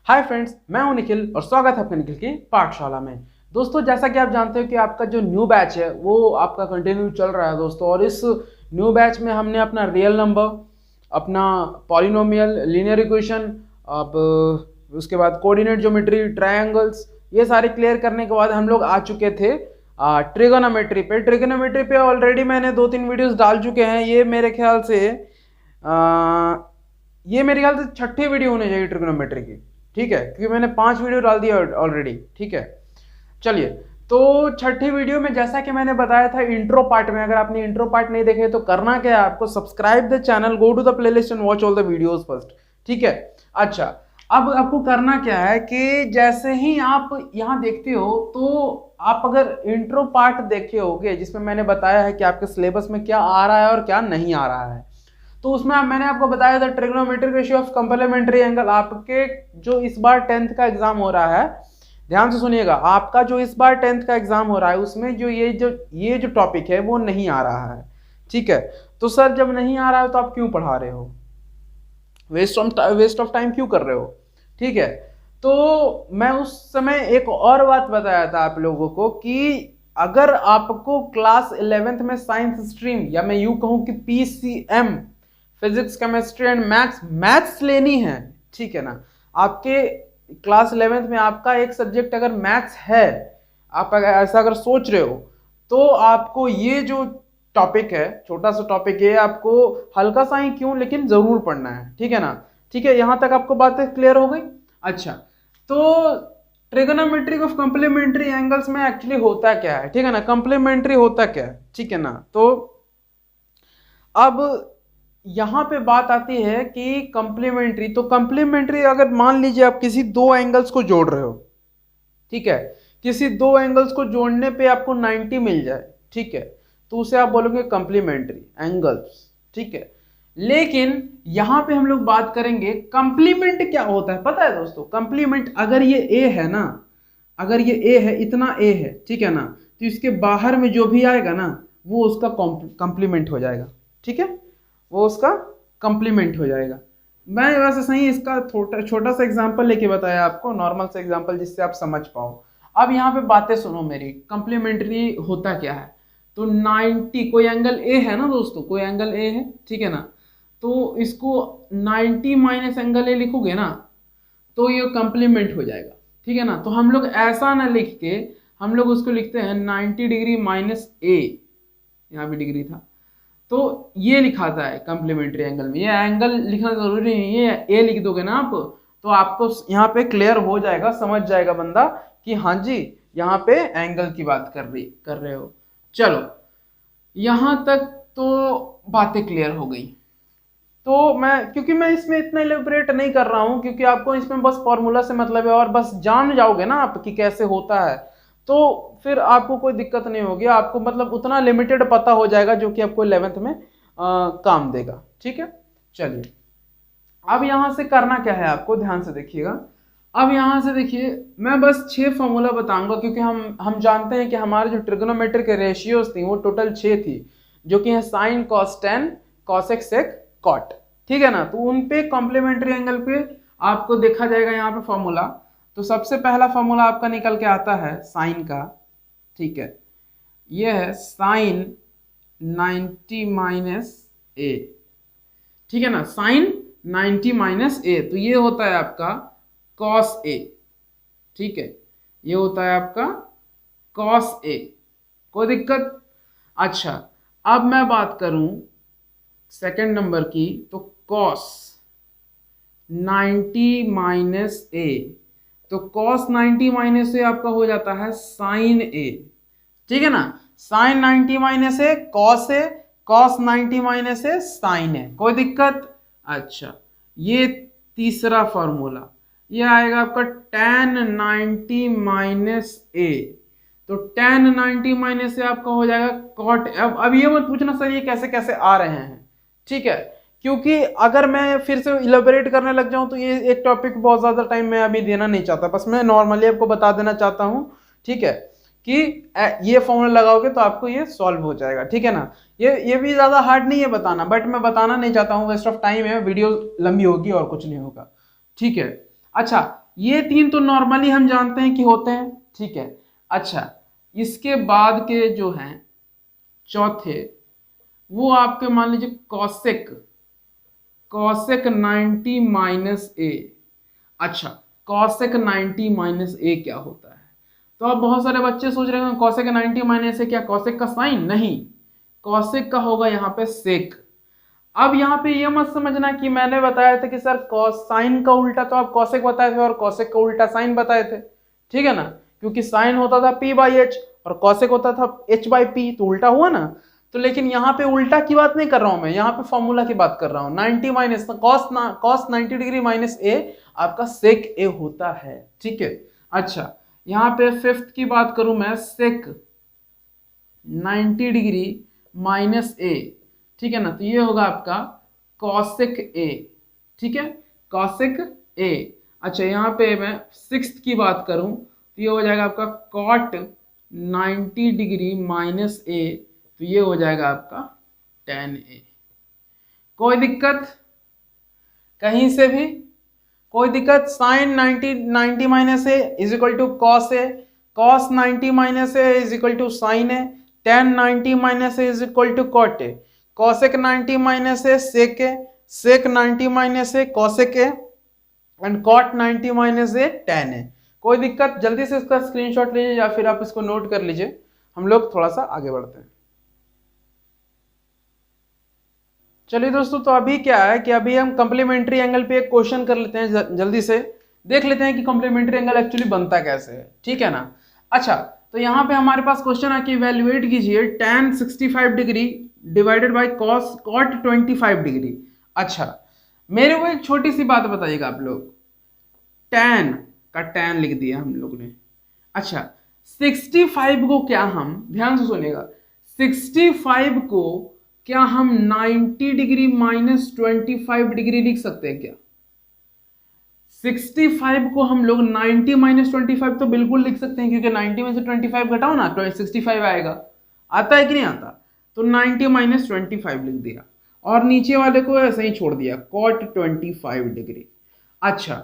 Hi friends, मैं हूं निखिल और स्वागत है आपका निखिल की पाठशाला में। दोस्तों, जैसा कि आप जानते हो कि आपका जो न्यू बैच है वो आपका कंटिन्यू चल रहा है दोस्तों। और इस न्यू बैच में हमने अपना रियल नंबर, अपना पॉलिनोमियल, लीनियर इक्वेशन, अब उसके बाद कोऑर्डिनेट ज्योमेट्री, ट्रायंगल्स, ये सारे क्लियर करने के बाद हम लोग आ चुके थे ट्रिगोनोमेट्री पे। ट्रिगोनोमेट्री पे ऑलरेडी मैंने 2-3 वीडियोस डाल चुके हैं। ये मेरे ख्याल से छठी वीडियो होनी चाहिए ट्रिगोनोमेट्री की, ठीक है, क्योंकि मैंने 5 वीडियो डाल दिया ऑलरेडी। ठीक है, चलिए, तो छठी वीडियो में जैसा कि मैंने बताया था इंट्रो पार्ट में, अगर आपने इंट्रो पार्ट नहीं देखे तो करना क्या है आपको, subscribe the channel, go to the playlist and watch all the videos first. ठीक है, अच्छा, अब आपको करना क्या है कि जैसे ही आप यहाँ देखते हो तो आप अगर इंट्रो पार्ट देखे होगे जिसमें मैंने बताया है कि आपके सिलेबस में क्या आ रहा है और क्या नहीं आ रहा है, तो उसमें मैंने आपको बताया था trigonometric ratio of complementary angle. आपके जो इस बार 10th का एग्जाम हो रहा है, ध्यान से सुनिएगा, आपका जो इस बार 10th का एग्जाम हो रहा है उसमें जो ये जो टॉपिक है वो नहीं आ रहा है। ठीक है, तो सर जब नहीं आ रहा है तो आप क्यों पढ़ा रहे हो, वेस्ट ऑफ टाइम क्यों कर रहे हो? ठीक है, तो मैं उस समय एक और बात बताया था आप लोगों को कि अगर आपको क्लास 11th में साइंस स्ट्रीम, या मैं यूं कहूं कि PCM, physics, chemistry and maths लेनी है, ठीक है ना, आपके क्लास 11th में आपका एक सब्जेक्ट अगर मैथ्स है, आप अगर ऐसा अगर सोच रहे हो, तो आपको ये जो टॉपिक है, छोटा सा टॉपिक है, आपको हल्का सा ही क्यों लेकिन जरूर पढ़ना है। ठीक है ना, ठीक है, यहां तक आपको बातें क्लियर हो गई। अच्छा, तो ट्रिगोनोमेट्री ऑफ कंप्लीमेंट्री एंगल्स में एक्चुअली होता क्या है, ठीक है ना, कंप्लीमेंट्री होता क्या है, ठीक है ना। तो अब यहां पे बात आती है कि कंप्लीमेंट्री, तो कंप्लीमेंट्री अगर मान लीजिए आप किसी दो एंगल्स को जोड़ रहे हो, ठीक है, किसी दो एंगल्स को जोड़ने पे आपको 90 मिल जाए, ठीक है, तो उसे आप बोलोगे कंप्लीमेंट्री एंगल्स। ठीक है, लेकिन यहां पे हम लोग बात करेंगे कंप्लीमेंट क्या होता है। पता है दोस्तों, कंप्लीमेंट अगर ये ए है ना, अगर ये ए है, इतना ए है, ठीक है ना, तो इसके बाहर में जो भी आएगा ना वो उसका कंप्लीमेंट हो जाएगा। ठीक है, वो उसका कंप्लीमेंट हो जाएगा। मैं वैसे सही इसका छोटा सा एग्जांपल लेके बताया आपको, नॉर्मल सा एग्जांपल, जिससे आप समझ पाओ। अब यहाँ पे बातें सुनो मेरी, कंप्लीमेंट्री होता क्या है। तो 90, कोई एंगल ए है ना दोस्तों, कोई एंगल ए है, ठीक है ना, तो इसको 90 माइनस एंगल ए लिखोगे ना तो ये कंप्लीमेंट हो जाएगा। ठीक है ना, तो हम लोग ऐसा ना लिख के हम लोग उसको लिखते हैं 90 डिग्री माइनस ए, यहाँ भी डिग्री था, तो ये लिखाता है कंप्लीमेंट्री एंगल में। ये एंगल लिखना जरूरी नहीं है, ए लिख दोगे ना आप तो आपको यहाँ पे क्लियर हो जाएगा, समझ जाएगा बंदा कि हाँ जी यहाँ पे एंगल की बात कर रहे हो। चलो, यहां तक तो बातें क्लियर हो गई। तो क्योंकि मैं इसमें इतना इलेबोरेट नहीं कर रहा हूं, क्योंकि आपको इसमें बस फॉर्मूला से मतलब है और बस जान जाओगे ना आप कि कैसे होता है, तो फिर आपको कोई दिक्कत नहीं होगी। आपको मतलब उतना लिमिटेड पता हो जाएगा जो कि आपको 11th में काम देगा। ठीक है, चलिए, अब यहां से करना क्या है आपको, ध्यान से देखिएगा। अब यहां से देखिए, मैं बस 6 फॉर्मूला बताऊंगा, क्योंकि हम जानते हैं कि हमारे जो ट्रिग्नोमेट्री के रेशियोज थी वो टोटल 6 थी, जो कि है साइन, कॉस, टेन, कॉसेक, सेक, कॉट। ठीक है ना, तो उन पे कॉम्प्लीमेंट्री एंगल पे आपको देखा जाएगा यहाँ पे फॉर्मूला। तो सबसे पहला फॉर्मूला आपका निकल के आता है साइन का, ठीक है, ये है साइन 90 माइनस ए, ठीक है ना, साइन 90 माइनस ए, तो ये होता है आपका कॉस ए। ठीक है, ये होता है आपका कॉस ए, कोई दिक्कत? अच्छा, अब मैं बात करूं सेकंड नंबर की, तो कॉस 90 माइनस ए, तो कॉस 90 माइनस ए आपका हो जाता है साइन ए। ठीक है ना, sign 90 minus A cos A, cos 90 minus A sign ए, कोई दिक्कत? अच्छा, ये तीसरा फॉर्मूला, ये आएगा आपका tan 90 माइनस ए, तो tan 90 माइनस ए आपका हो जाएगा cot। अब ये मत पूछना सर ये कैसे कैसे आ रहे हैं, ठीक है, क्योंकि अगर मैं फिर से इलेबोरेट करने लग जाऊं तो ये एक टॉपिक बहुत ज्यादा टाइम मैं अभी देना नहीं चाहता, बस मैं नॉर्मली आपको बता देना चाहता हूं, ठीक है, कि ये फॉर्मूला लगाओगे तो आपको ये सॉल्व हो जाएगा। ठीक है ना, ये भी ज्यादा हार्ड नहीं है बताना, बट मैं बताना नहीं चाहता हूँ, वेस्ट ऑफ टाइम है, वीडियो लंबी होगी और कुछ नहीं होगा। ठीक है, अच्छा, ये तीन तो नॉर्मली हम जानते हैं कि होते हैं, ठीक है। अच्छा, इसके बाद के जो हैं चौथे, वो आपके मान लीजिए कॉसेक, कॉसेक 90 माइनस ए। अच्छा, कॉसेक 90 माइनस ए क्या होता है? तो अब बहुत सारे बच्चे सोच रहे हैं कॉसेक 90 माइनस ए क्या कॉसेक का साइन? नहीं, कॉसेक का होगा यहाँ पे सेक। अब यहाँ पे ये मत समझना कि मैंने बताया था कि सर कॉस साइन का उल्टा तो आप कॉसेक बताए थे और कॉसेक का उल्टा साइन बताए थे, ठीक है ना, क्योंकि साइन होता था p बाई एच और कॉसेक होता था h बाई पी, तो उल्टा हुआ ना। तो लेकिन यहाँ पे उल्टा की बात नहीं कर रहा हूं मैं, यहाँ पे फॉर्मूला की बात कर रहा हूँ। 90 माइनस कॉस 90 डिग्री माइनस ए आपका सेक ए होता है, ठीक है। अच्छा, यहाँ पे फिफ्थ की बात करूं मैं, सेक 90 डिग्री माइनस ए, ठीक है ना, तो ये होगा आपका कॉसेक ए, ठीक है, कॉसेक ए। अच्छा, यहाँ पे मैं सिक्स्थ की बात करूं तो ये हो जाएगा आपका कॉट 90 डिग्री माइनस ए, तो ये हो जाएगा आपका tan ए। कोई दिक्कत कहीं से भी? कोई दिक्कत? Sine 90 minus A is equal to cos A, cos 90 minus A is equal to sine A, tan 90 minus A is equal to cot A, cosec 90 minus A sec A, sec 90 minus A cosec A and cot 90 minus A tan A. कोई दिक्कत? जल्दी से इसका screenshot लीजिए या फिर आप इसको नोट कर लीजिए, हम लोग थोड़ा सा आगे बढ़ते हैं। चलिए दोस्तों, तो अभी क्या है कि अभी हम कम्प्लीमेंट्री एंगल पे एक क्वेश्चन कर लेते हैं, जल्दी से देख लेते हैं कि कम्प्लीमेंट्री एंगल एक्चुअली बनता कैसे है, ठीक है ना। अच्छा, तो यहाँ पे हमारे पास क्वेश्चन है कि इवैल्यूएट कीजिए tan 65 degree divided by cos cot 25 degree. अच्छा, मेरे को एक छोटी सी बात बताइएगा आप लोग, tan का tan लिख दिया हम लोग ने। अच्छा, 65 को क्या हम, ध्यान से सुनिएगा, 65 को क्या हम 90 डिग्री माइनस 25 डिग्री लिख सकते हैं क्या? 65 को हम लोग 90 माइनस 25 तो बिल्कुल लिख सकते हैं, क्योंकि 90 में से 25 घटाओ ना 65 आएगा। आता है कि नहीं आता? तो 90 माइनस 25 लिख दिया और नीचे वाले को ऐसे ही छोड़ दिया cot 25 डिग्री। अच्छा,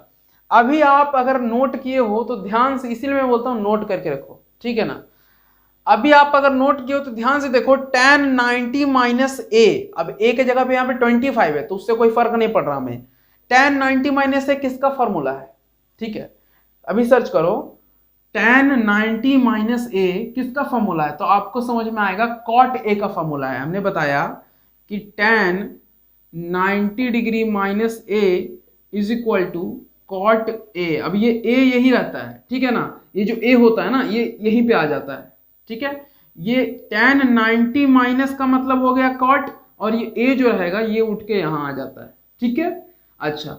अभी आप अगर नोट किए हो तो ध्यान से, इसीलिए मैं बोलता हूं नोट करके रखो, ठीक है ना। अभी आप अगर नोट किए हो तो ध्यान से देखो, tan 90 माइनस ए, अब ए के जगह पे यहाँ पे 25 है तो उससे कोई फर्क नहीं पड़ रहा हमें। tan 90 माइनस ए किसका फॉर्मूला है? ठीक है, अभी सर्च करो tan 90 माइनस ए किसका फॉर्मूला है, तो आपको समझ में आएगा cot ए का फॉर्मूला है। हमने बताया कि tan 90 degree minus A is equal to cot A. अब ये ए यही रहता है, ठीक है ना, ये जो ए होता है ना ये यहीं पे आ जाता है, ठीक है। ये tan 90 माइनस का मतलब हो गया cot, और ये a जो रहेगा ये उठ के यहाँ आ जाता है, ठीक है। अच्छा,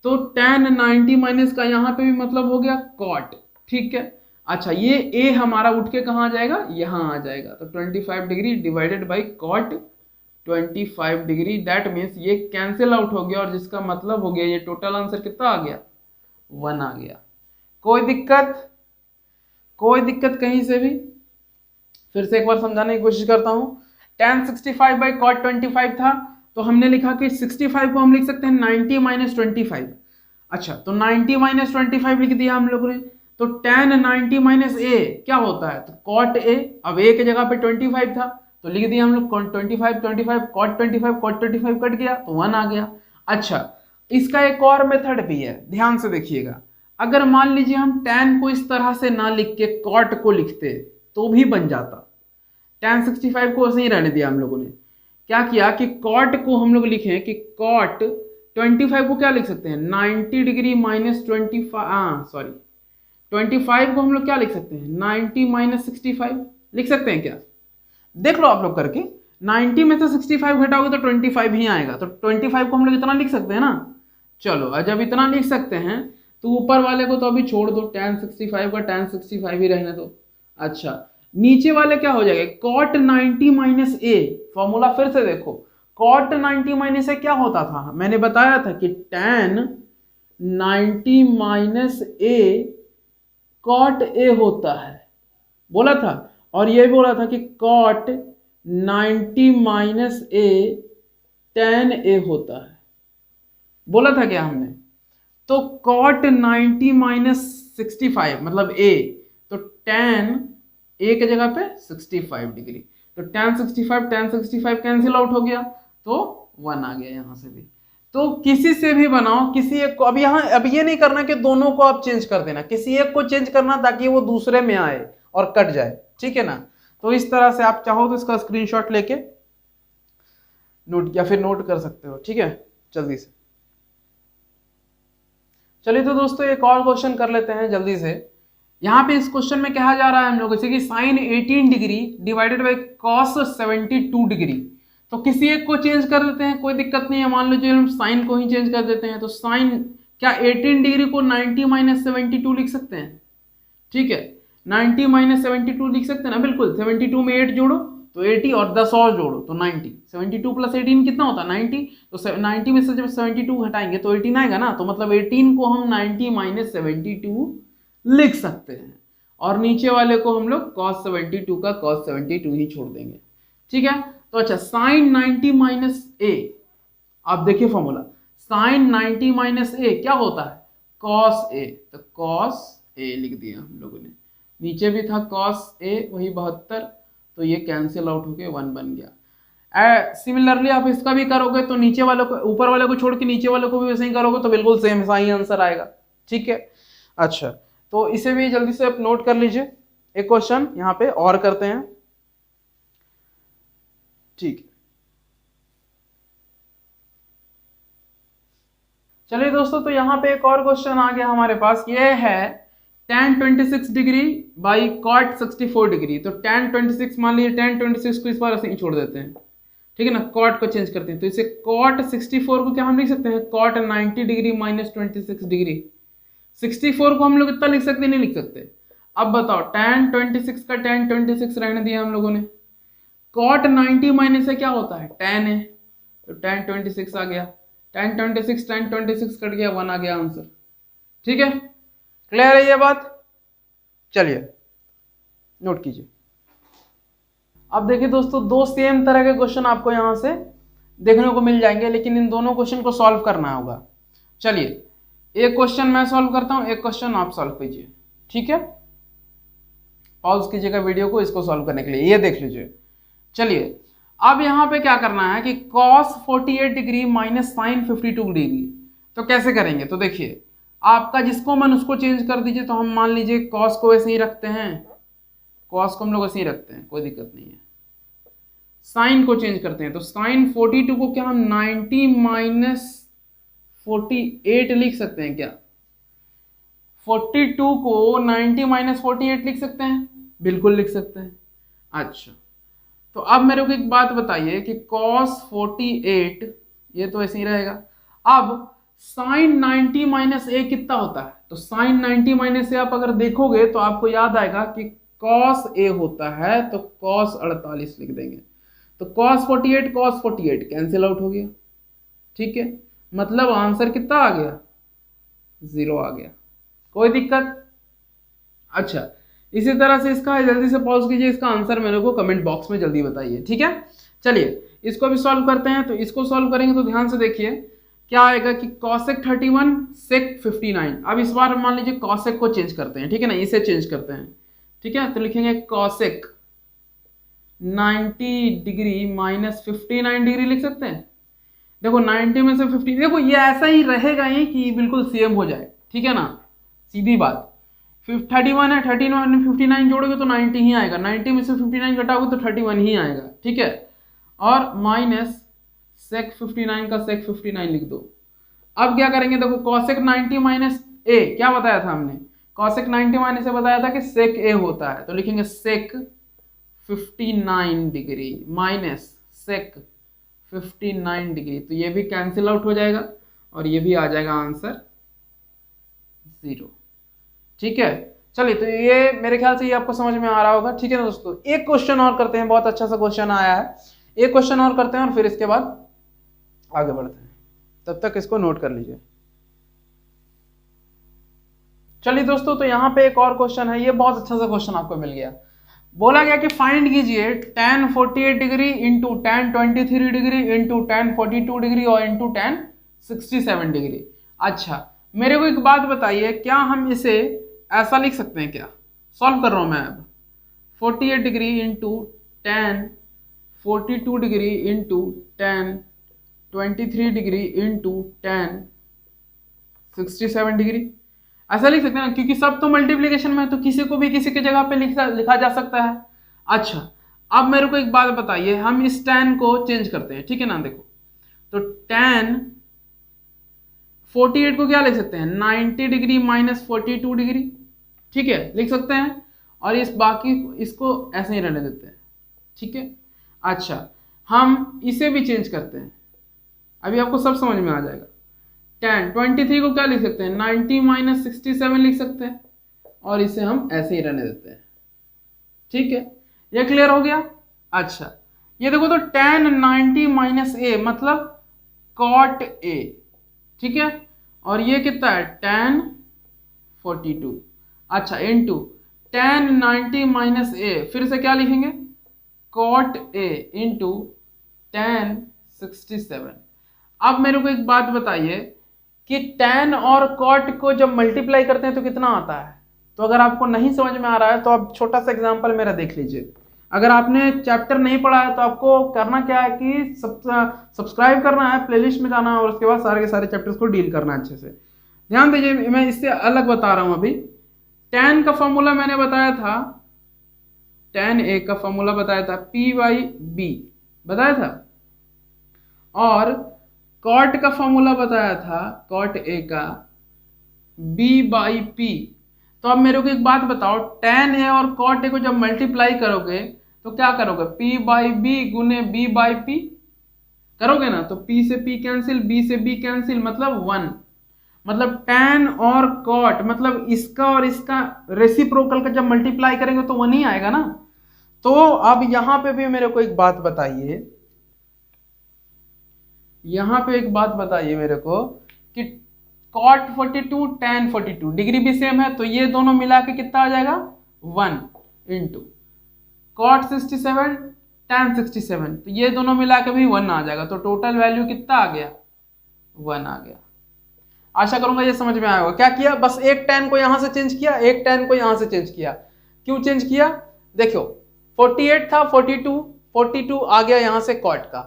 तो tan 90 माइनस का यहाँ पे भी मतलब हो गया cot, ठीक है। अच्छा, ये a हमारा उठ के कहाँ आ जाएगा? यहाँ आ जाएगा। तो 25 degree divided by cot 25 degree, that means ये कैंसिल आउट हो गया और जिसका मतलब हो गया ये टोटल आंसर कितना आ गया? 1 आ गया। कोई दिक्कत? कोई दिक्कत कहीं से भी? फिर से एक बार समझाने की कोशिश करता हूं। tan 65 बाई cot 25 था, तो हमने लिखा कि 65 को हम लिख सकते हैं 90 माइनस 25। अच्छा, तो 90 माइनस 25 लिख दिया हम लोगों ने। तो tan 90 माइनस ए क्या होता है? तो cot ए। अब ए के जगह पे 25 था तो लिख दिया हम लोग 25 cot 25 कट गया तो 1 आ गया। अच्छा, इसका एक और मेथड भी है, ध्यान से देखिएगा। अगर मान लीजिए हम tan को इस तरह से ना लिख के cot को लिखते तो भी बन जाता। tan 65 को ऐसे ही रहने दिया हम लोगों ने। क्या किया कि cot को हम लोग लिखे कि cot 25 को क्या लिख सकते हैं? 90 डिग्री माइनस 25, सॉरी 25 को हम लोग क्या लिख सकते हैं? 90 माइनस 65 लिख सकते हैं क्या? देख लो आप लोग करके, 90 में से 65 घटाओगे तो 25 ही आएगा, तो 25 को हम लोग इतना लिख सकते हैं ना। चलो, जब इतना लिख सकते हैं तो ऊपर वाले को तो अभी छोड़ दो, tan 65 का tan 65 ही रहने दो। अच्छा, नीचे वाले क्या हो जाएगा? cot 90 माइनस ए, फॉर्मूला फिर से देखो, cot 90 माइनस ए क्या होता था? मैंने बताया था कि tan 90 माइनस ए cot ए होता है, बोला था। और ये बोला था कि cot 90 माइनस ए tan ए होता है, बोला था क्या हमने? तो कॉट 90 माइनस 65 मतलब ए, तो tan ए के जगह पे 65 डिग्री, तो tan 65 कैंसिल आउट हो गया, तो 1 आ गया यहां से भी। तो किसी से भी बनाओ, किसी एक को, अब ये नहीं करना कि दोनों को आप चेंज कर देना, किसी एक को चेंज करना ताकि वो दूसरे में आए और कट जाए, ठीक है ना। तो इस तरह से आप चाहो तो इसका स्क्रीनशॉट लेके नोट या फिर नोट कर सकते हो, ठीक है, जल्दी से। चलिए तो दोस्तों एक और क्वेश्चन कर लेते हैं जल्दी से। यहाँ पे इस क्वेश्चन में कहा जा रहा है हम लोगों से कि sine 18 degree divided by cos 72 degree. तो किसी एक को चेंज कर देते हैं, कोई दिक्कत नहीं है, मान लीजिए हम साइन को ही चेंज कर देते हैं। तो साइन क्या 18 डिग्री को 90 माइनस 72 लिख सकते हैं, ठीक है, 90 माइनस 72 लिख सकते हैं ना, बिल्कुल। 72 में 8 जोड़ो तो 80 और 10 और जोड़ो तो 90, 72 प्लस 18 कितना होता है 90, तो 90 में से जब 72 हटाएंगे तो 18 आएगा ना, तो मतलब 18 को हम 90 माइनस 72 लिख सकते हैं, और नीचे वाले को हम लोग cos 72 का cos 72 ही छोड़ देंगे, ठीक है। तो अच्छा, साइन 90 माइनस ए, आप देखिए फॉर्मूला, साइन 90 माइनस ए क्या होता है cos ए, तो cos ए लिख दिया हम लोगों ने, नीचे भी था cos ए वही 72, तो ये कैंसिल आउट होके 1 बन गया। सिमिलरली आप इसका भी करोगे तो नीचे वाले को, ऊपर वाले को छोड़ के नीचे वाले को भी वैसे ही करोगे तो बिल्कुल सेम सही आंसर आएगा, ठीक है। अच्छा, तो इसे भी जल्दी से आप नोट कर लीजिए। एक क्वेश्चन यहाँ पे और करते हैं, ठीक है। चलिए दोस्तों, तो यहाँ पे एक और क्वेश्चन आ गया हमारे पास, ये है tan 26 degree by cot 64 degree. तो tan 26 मान लीजिए, tan 26 को इस बार ऐसे ही छोड़ देते हैं, ठीक है ना, cot को चेंज करते हैं, तो इसे cot 64 को क्या हम लिख सकते हैं, cot 90 डिग्री माइनस 26 डिग्री। 64 को हम लोग इतना लिख सकते नहीं लिख सकते। अब बताओ, tan 26 का tan 26 रहने दिया हम लोगों ने, cot 90 माइनस से क्या होता है tan है, तो tan 26 आ गया, tan 26 कट गया, 1 आ गया आंसर, ठीक है। क्लियर है ये बात? चलिए नोट कीजिए। अब देखिए दोस्तों, दो सेम तरह के क्वेश्चन आपको यहां से देखने को मिल जाएंगे, लेकिन इन दोनों क्वेश्चन को सॉल्व करना होगा। चलिए, एक क्वेश्चन मैं सॉल्व करता हूं, एक क्वेश्चन आप सॉल्व कीजिए, ठीक है। पॉज कीजिएगा वीडियो को इसको सॉल्व करने के लिए, ये देख लीजिए। चलिए, अब यहां पे क्या करना है कि cos 48 degree minus sine 52 degree, तो कैसे करेंगे, तो देखिए आपका जिसको मन उसको चेंज कर दीजिए। तो हम मान लीजिए कॉस को वैसे ही रखते हैं, कॉस को हम लोग वैसे ही रखते हैं, कोई दिक्कत नहीं है। साइन को चेंज करते हैं, तो साइन 42 को क्या हम 90 माइनस 48 लिख सकते हैं क्या, 42 को 90 माइनस 48 लिख सकते हैं, बिल्कुल लिख सकते हैं। अच्छा, तो अब मेरे को एक बात बताइए कि cos 48 ये तो ऐसे ही रहेगा। अब साइन 90 माइनस ए कितना होता है, तो साइन 90 माइनस ए आप अगर देखोगे तो आपको याद आएगा कि cos ए होता है, तो cos 48 लिख देंगे, तो cos 48 कैंसिल आउट हो गया, ठीक है, मतलब आंसर कितना आ गया 0 आ गया, कोई दिक्कत। अच्छा, इसी तरह से इसका जल्दी से पॉज कीजिए, इसका आंसर मेरे को कमेंट बॉक्स में जल्दी बताइए, ठीक है। चलिए इसको भी सॉल्व करते हैं। तो इसको सॉल्व करेंगे तो ध्यान से देखिए क्या आएगा कि cosec 31 sec 59। अब इस बार मान लीजिए cosec को चेंज करते हैं, ठीक है ना, इसे चेंज करते हैं, ठीक है। तो लिखेंगे cosec 90 डिग्री माइनस 59 डिग्री लिख सकते हैं। देखो 90 में से 50, देखो ये ऐसा ही रहेगा ही कि बिल्कुल सेम हो जाए, ठीक है ना, सीधी बात। 31 है, 39 में 59 जोड़ोगे तो 90 ही आएगा, 90 में से 59 घटाओगे तो 31 ही आएगा, ठीक है। और माइनस sec 59 का sec 59 लिख दो। अब क्या करेंगे, देखो cosec 90 माइनस ए क्या बताया था हमने, cosec 90 माइनस ए बताया था कि sec ए होता है, तो लिखेंगे sec 59 degree minus sec 59 degree, तो ये भी कैंसिल आउट हो जाएगा और ये भी आ जाएगा आंसर 0, ठीक है। चलिए, तो ये मेरे ख्याल से ये आपको समझ में आ रहा होगा, ठीक है ना दोस्तों। एक क्वेश्चन और करते हैं, बहुत अच्छा सा क्वेश्चन आया है, एक क्वेश्चन और करते हैं और फिर इसके बाद आगे बढ़ते हैं, तब तक इसको नोट कर लीजिए। चलिए दोस्तों, तो यहाँ पे एक और क्वेश्चन है, ये बहुत अच्छा सा क्वेश्चन आपको मिल गया। बोला गया कि फाइंड कीजिए tan 48 degree into tan 23 degree into tan 42 degree और इंटू tan 67 डिग्री। अच्छा, मेरे को एक बात बताइए, क्या हम इसे ऐसा लिख सकते हैं? क्या सॉल्व कर रहा हूं मैं अब। 48 degree into ten 42 degree into ten 23 degree into ten 67 degree, ऐसा लिख सकते हैं ना, क्योंकि सब तो मल्टीप्लीकेशन में है, तो किसी को भी किसी की जगह पे लिखा जा सकता है। अच्छा, अब मेरे को एक बात बताइए, हम इस tan को चेंज करते हैं, ठीक है ना। देखो, तो tan 48 को क्या लिख सकते हैं? 90 डिग्री माइनस 42 डिग्री, ठीक है, लिख सकते हैं। और इस बाकी इसको ऐसे ही रहने देते हैं, ठीक है। अच्छा, हम इसे भी चेंज करते हैं, अभी आपको सब समझ में आ जाएगा। tan 23 को क्या लिख सकते हैं? 90 माइनस 67 लिख सकते हैं, और इसे हम ऐसे ही रहने देते हैं, ठीक है। ये क्लियर हो गया? अच्छा, ये देखो, तो tan 90 माइनस ए मतलब cot a, ठीक है। और ये कितना है? tan 42। अच्छा, इनटू tan 90 माइनस ए, फिर से क्या लिखेंगे? cot a into tan 67। अब मेरे को एक बात बताइए कि tan और cot को जब मल्टीप्लाई करते हैं तो कितना आता है? तो अगर आपको नहीं समझ में आ रहा है तो आप छोटा सा एग्जांपल मेरा देख लीजिए। अगर आपने चैप्टर नहीं पढ़ा है तो आपको करना क्या है कि सब्सक्राइब करना है, प्लेलिस्ट में जाना है, और उसके बाद सारे के सारे चैप्टर्स को डील करना है अच्छे से। ध्यान दीजिए, मैं इससे अलग बता रहा हूं अभी। tan का फॉर्मूला मैंने बताया था, tan a का फॉर्मूला बताया था P/B बताया था, और cot का फॉर्मूला बताया था, cot a का B/P। तो अब मेरे को एक बात बताओ, tan a और cot a को जब मल्टीप्लाई करोगे तो क्या करोगे? P/B गुने B/P करोगे ना, तो P से P कैंसिल, B से B कैंसिल, मतलब 1। मतलब tan और cot, मतलब इसका और इसका रेसिप्रोकल का जब मल्टीप्लाई करेंगे तो 1 ही आएगा ना। तो अब यहां पे भी मेरे को एक बात बताइए, यहां पे एक बात बताइए मेरे को कि cot 42 tan 42 डिग्री भी सेम है, तो ये दोनों मिला के कितना आ जाएगा? 1 इंटू cot 67 tan 67, तो ये दोनों मिला के भी 1 आ जाएगा। तो टोटल वैल्यू कितना आ गया? 1 आ गया। आशा करूंगा ये समझ में आया होगा। क्या किया? बस एक tan को यहां से चेंज किया, एक tan को यहां से चेंज किया। क्यों चेंज किया? देखो, 48 था, 42 आ गया यहां से cot का,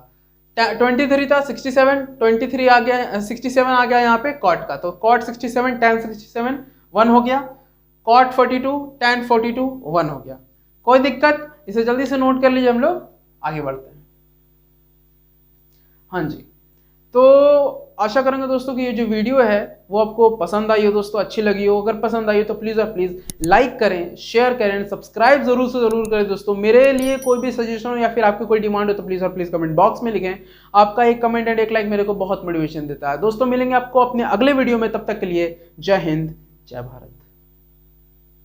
23 था, 67 23 आ गया, 67 आ गया यहाँ पे cot का, तो cot 67 tan 67 1 हो गया, cot 42 tan 42 1 हो गया। कोई दिक्कत? इसे जल्दी से नोट कर लीजिए, हम लोग आगे बढ़ते हैं। हाँ जी, तो आशा करेंगे दोस्तों कि ये जो वीडियो है वो आपको पसंद आई हो दोस्तों, अच्छी लगी हो। अगर पसंद आई हो तो प्लीज़ और प्लीज़ लाइक करें, शेयर करें, सब्सक्राइब जरूर से जरूर करें दोस्तों। मेरे लिए कोई भी सजेशन हो या फिर आपकी कोई डिमांड हो तो प्लीज़ और प्लीज़ कमेंट बॉक्स में लिखें। आपका एक कमेंट एंड एक लाइक मेरे को बहुत मोटिवेशन देता है दोस्तों। मिलेंगे आपको अपने अगले वीडियो में, तब तक के लिए जय हिंद, जय भारत।